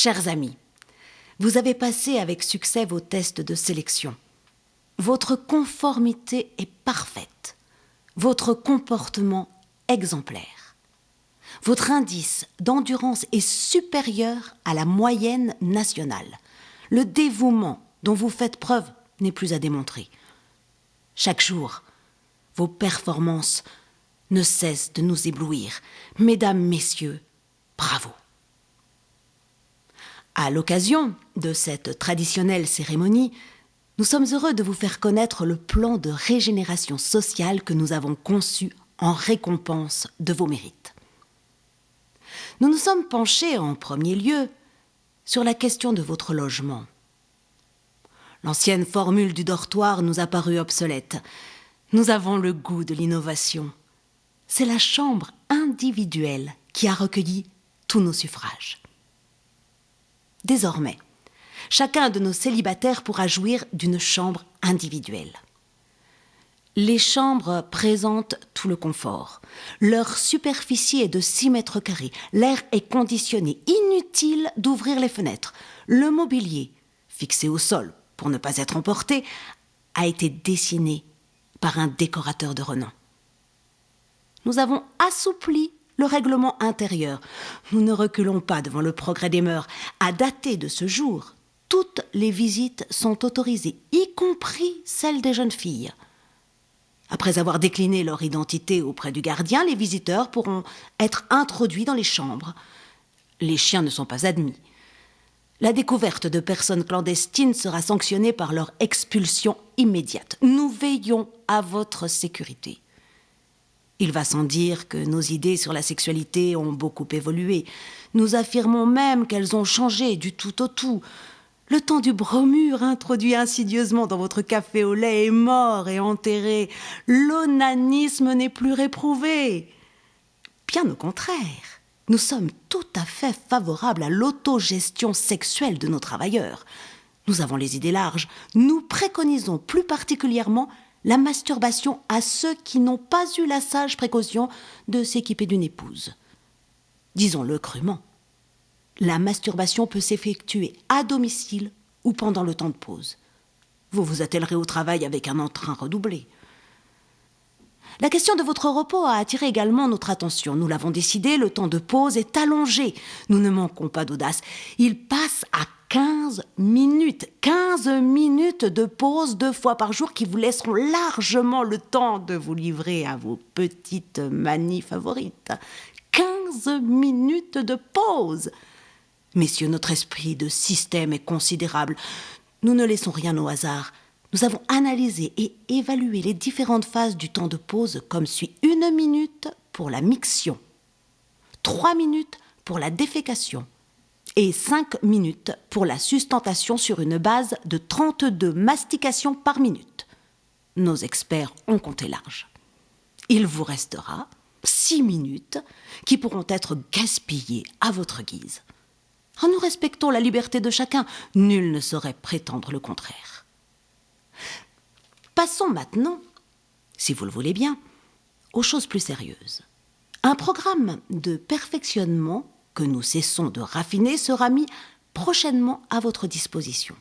Chers amis, vous avez passé avec succès vos tests de sélection. Votre conformité est parfaite. Votre comportement exemplaire. Votre indice d'endurance est supérieur à la moyenne nationale. Le dévouement dont vous faites preuve n'est plus à démontrer. Chaque jour, vos performances ne cessent de nous éblouir. Mesdames, messieurs, bravo. À l'occasion de cette traditionnelle cérémonie, nous sommes heureux de vous faire connaître le plan de régénération sociale que nous avons conçu en récompense de vos mérites. Nous nous sommes penchés en premier lieu sur la question de votre logement. L'ancienne formule du dortoir nous a paru obsolète. Nous avons le goût de l'innovation. C'est la chambre individuelle qui a recueilli tous nos suffrages. Désormais, chacun de nos célibataires pourra jouir d'une chambre individuelle. Les chambres présentent tout le confort. Leur superficie est de 6 mètres carrés. L'air est conditionné. Inutile d'ouvrir les fenêtres. Le mobilier, fixé au sol pour ne pas être emporté, a été dessiné par un décorateur de renom. Nous avons assoupli le règlement intérieur. Nous ne reculons pas devant le progrès des mœurs. À dater de ce jour, toutes les visites sont autorisées, y compris celles des jeunes filles. Après avoir décliné leur identité auprès du gardien, les visiteurs pourront être introduits dans les chambres. Les chiens ne sont pas admis. La découverte de personnes clandestines sera sanctionnée par leur expulsion immédiate. Nous veillons à votre sécurité. Il va sans dire que nos idées sur la sexualité ont beaucoup évolué. Nous affirmons même qu'elles ont changé du tout au tout. Le temps du bromure introduit insidieusement dans votre café au lait est mort et enterré. L'onanisme n'est plus réprouvé. Bien au contraire, nous sommes tout à fait favorables à l'autogestion sexuelle de nos travailleurs. Nous avons les idées larges. Nous préconisons plus particulièrement la masturbation à ceux qui n'ont pas eu la sage précaution de s'équiper d'une épouse. Disons-le crûment, la masturbation peut s'effectuer à domicile ou pendant le temps de pause. Vous vous attellerez au travail avec un entrain redoublé. La question de votre repos a attiré également notre attention. Nous l'avons décidé, le temps de pause est allongé. Nous ne manquons pas d'audace. Il passe à 15 minutes. 15 minutes de pause 2 fois par jour qui vous laisseront largement le temps de vous livrer à vos petites manies favorites. 15 minutes de pause. Messieurs, notre esprit de système est considérable. Nous ne laissons rien au hasard. Nous avons analysé et évalué les différentes phases du temps de pause comme suit. 1 minute pour la miction, 3 minutes pour la défécation et 5 minutes pour la sustentation sur une base de 32 mastications par minute. Nos experts ont compté large. Il vous restera 6 minutes qui pourront être gaspillées à votre guise. Nous respectons la liberté de chacun. Nul ne saurait prétendre le contraire. Passons maintenant, si vous le voulez bien, aux choses plus sérieuses. Un programme de perfectionnement que nous cessons de raffiner sera mis prochainement à votre disposition.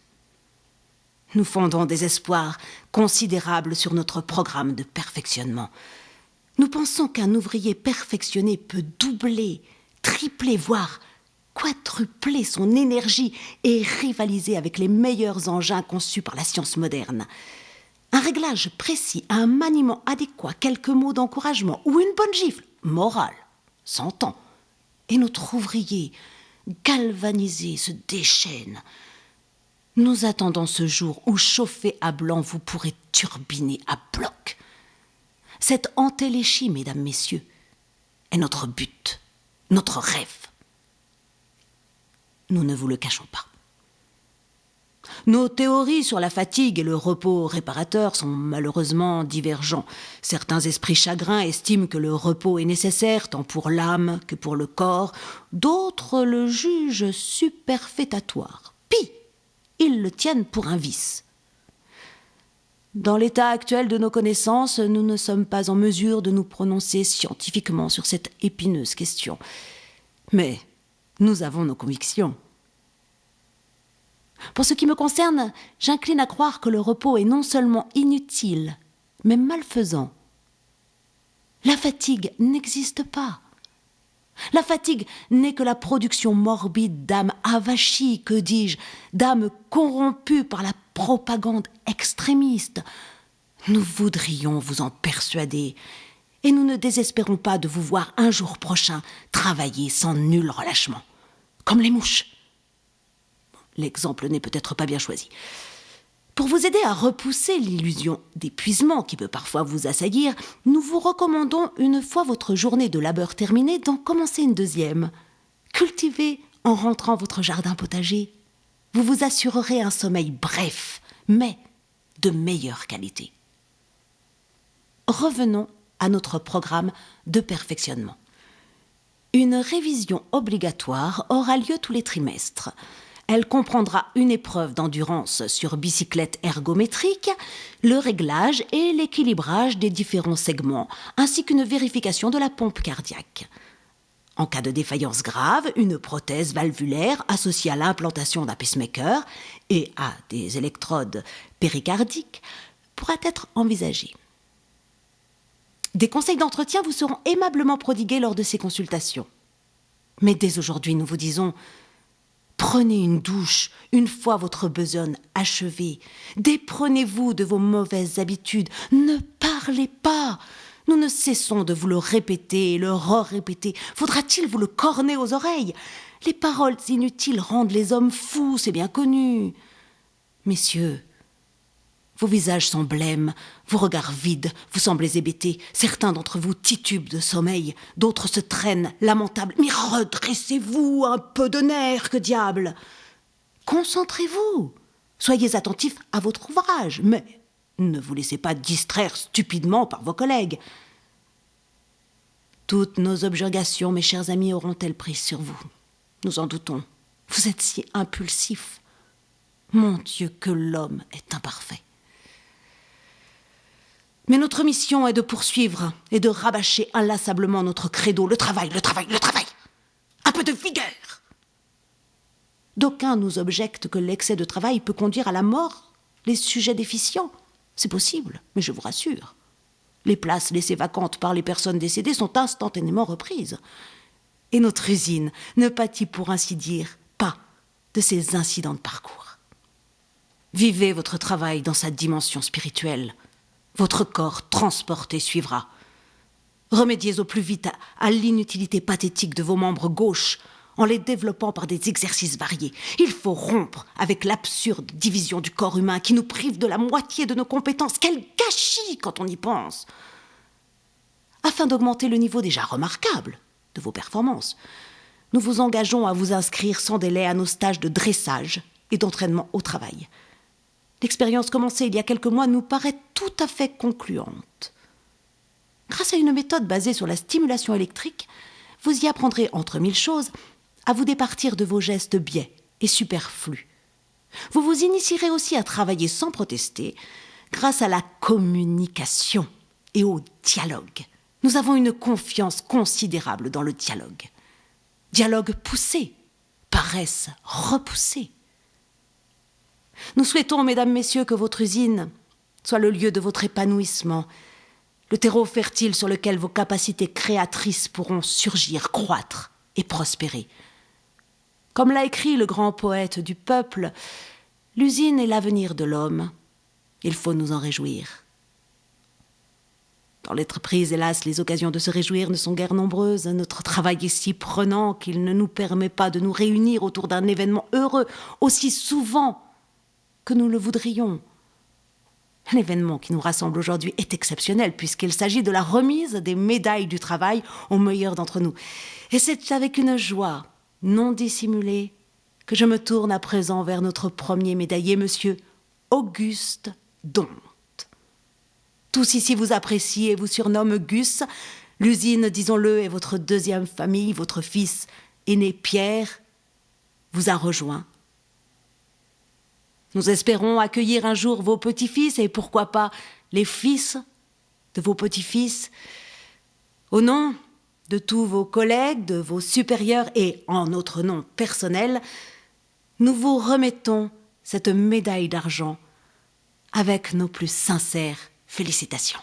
Nous fondons des espoirs considérables sur notre programme de perfectionnement. Nous pensons qu'un ouvrier perfectionné peut doubler, tripler, voire quadrupler son énergie et rivaliser avec les meilleurs engins conçus par la science moderne. Un réglage précis, un maniement adéquat, quelques mots d'encouragement ou une bonne gifle, morale, s'entend. Et notre ouvrier, galvanisé, se déchaîne. Nous attendons ce jour où, chauffé à blanc, vous pourrez turbiner à bloc. Cette entéléchie, mesdames, messieurs, est notre but, notre rêve. Nous ne vous le cachons pas. Nos théories sur la fatigue et le repos réparateur sont malheureusement divergents. Certains esprits chagrins estiment que le repos est nécessaire tant pour l'âme que pour le corps. D'autres le jugent superfétatoire. Pis, ils le tiennent pour un vice. Dans l'état actuel de nos connaissances, nous ne sommes pas en mesure de nous prononcer scientifiquement sur cette épineuse question. Mais nous avons nos convictions. Pour ce qui me concerne, j'incline à croire que le repos est non seulement inutile, mais malfaisant. La fatigue n'existe pas. La fatigue n'est que la production morbide d'âmes avachies, que dis-je, d'âmes corrompues par la propagande extrémiste. Nous voudrions vous en persuader, et nous ne désespérons pas de vous voir un jour prochain travailler sans nul relâchement, comme les mouches. L'exemple n'est peut-être pas bien choisi. Pour vous aider à repousser l'illusion d'épuisement qui peut parfois vous assaillir, nous vous recommandons, une fois votre journée de labeur terminée, d'en commencer une deuxième. Cultivez en rentrant votre jardin potager. Vous vous assurerez un sommeil bref, mais de meilleure qualité. Revenons à notre programme de perfectionnement. Une révision obligatoire aura lieu tous les trimestres. Elle comprendra une épreuve d'endurance sur bicyclette ergométrique, le réglage et l'équilibrage des différents segments, ainsi qu'une vérification de la pompe cardiaque. En cas de défaillance grave, une prothèse valvulaire associée à l'implantation d'un pacemaker et à des électrodes péricardiques pourra être envisagée. Des conseils d'entretien vous seront aimablement prodigués lors de ces consultations. Mais dès aujourd'hui, nous vous disons: prenez une douche une fois votre besogne achevée. Déprenez-vous de vos mauvaises habitudes. Ne parlez pas. Nous ne cessons de vous le répéter et le re-répéter. Faudra-t-il vous le corner aux oreilles? Les paroles inutiles rendent les hommes fous, c'est bien connu. Messieurs, vos visages sont blêmes, vos regards vides, vous semblez hébétés. Certains d'entre vous titubent de sommeil, d'autres se traînent, lamentables. Mais redressez-vous, un peu de nerfs, que diable! Concentrez-vous, soyez attentifs à votre ouvrage, mais ne vous laissez pas distraire stupidement par vos collègues. Toutes nos objurgations, mes chers amis, auront-elles prise sur vous? Nous en doutons. Vous êtes si impulsifs. Mon Dieu, que l'homme est imparfait. Mais notre mission est de poursuivre et de rabâcher inlassablement notre credo: le travail, le travail, le travail. Un peu de vigueur. D'aucuns nous objectent que l'excès de travail peut conduire à la mort les sujets déficients. C'est possible, mais je vous rassure. Les places laissées vacantes par les personnes décédées sont instantanément reprises. Et notre usine ne pâtit, pour ainsi dire, pas de ces incidents de parcours. Vivez votre travail dans sa dimension spirituelle. Votre corps transporté suivra. Remédiez au plus vite à l'inutilité pathétique de vos membres gauches en les développant par des exercices variés. Il faut rompre avec l'absurde division du corps humain qui nous prive de la moitié de nos compétences. Quel gâchis quand on y pense! Afin d'augmenter le niveau déjà remarquable de vos performances, nous vous engageons à vous inscrire sans délai à nos stages de dressage et d'entraînement au travail. L'expérience commencée il y a quelques mois nous paraît tout à fait concluante. Grâce à une méthode basée sur la stimulation électrique, vous y apprendrez, entre mille choses, à vous départir de vos gestes biais et superflus. Vous vous initierez aussi à travailler sans protester grâce à la communication et au dialogue. Nous avons une confiance considérable dans le dialogue. Dialogue poussé, paresse repoussée. Nous souhaitons, mesdames, messieurs, que votre usine soit le lieu de votre épanouissement, le terreau fertile sur lequel vos capacités créatrices pourront surgir, croître et prospérer. Comme l'a écrit le grand poète du peuple, l'usine est l'avenir de l'homme. Il faut nous en réjouir. Dans l'entreprise, hélas, les occasions de se réjouir ne sont guère nombreuses. Notre travail est si prenant qu'il ne nous permet pas de nous réunir autour d'un événement heureux aussi souvent que nous le voudrions. L'événement qui nous rassemble aujourd'hui est exceptionnel puisqu'il s'agit de la remise des médailles du travail aux meilleurs d'entre nous. Et c'est avec une joie non dissimulée que je me tourne à présent vers notre premier médaillé, monsieur Auguste Dompte. Tous ici vous apprécient et vous surnomment Gus. L'usine, disons-le, est votre deuxième famille. Votre fils aîné Pierre vous a rejoint. Nous espérons accueillir un jour vos petits-fils et pourquoi pas les fils de vos petits-fils. Au nom de tous vos collègues, de vos supérieurs et en notre nom personnel, nous vous remettons cette médaille d'argent avec nos plus sincères félicitations.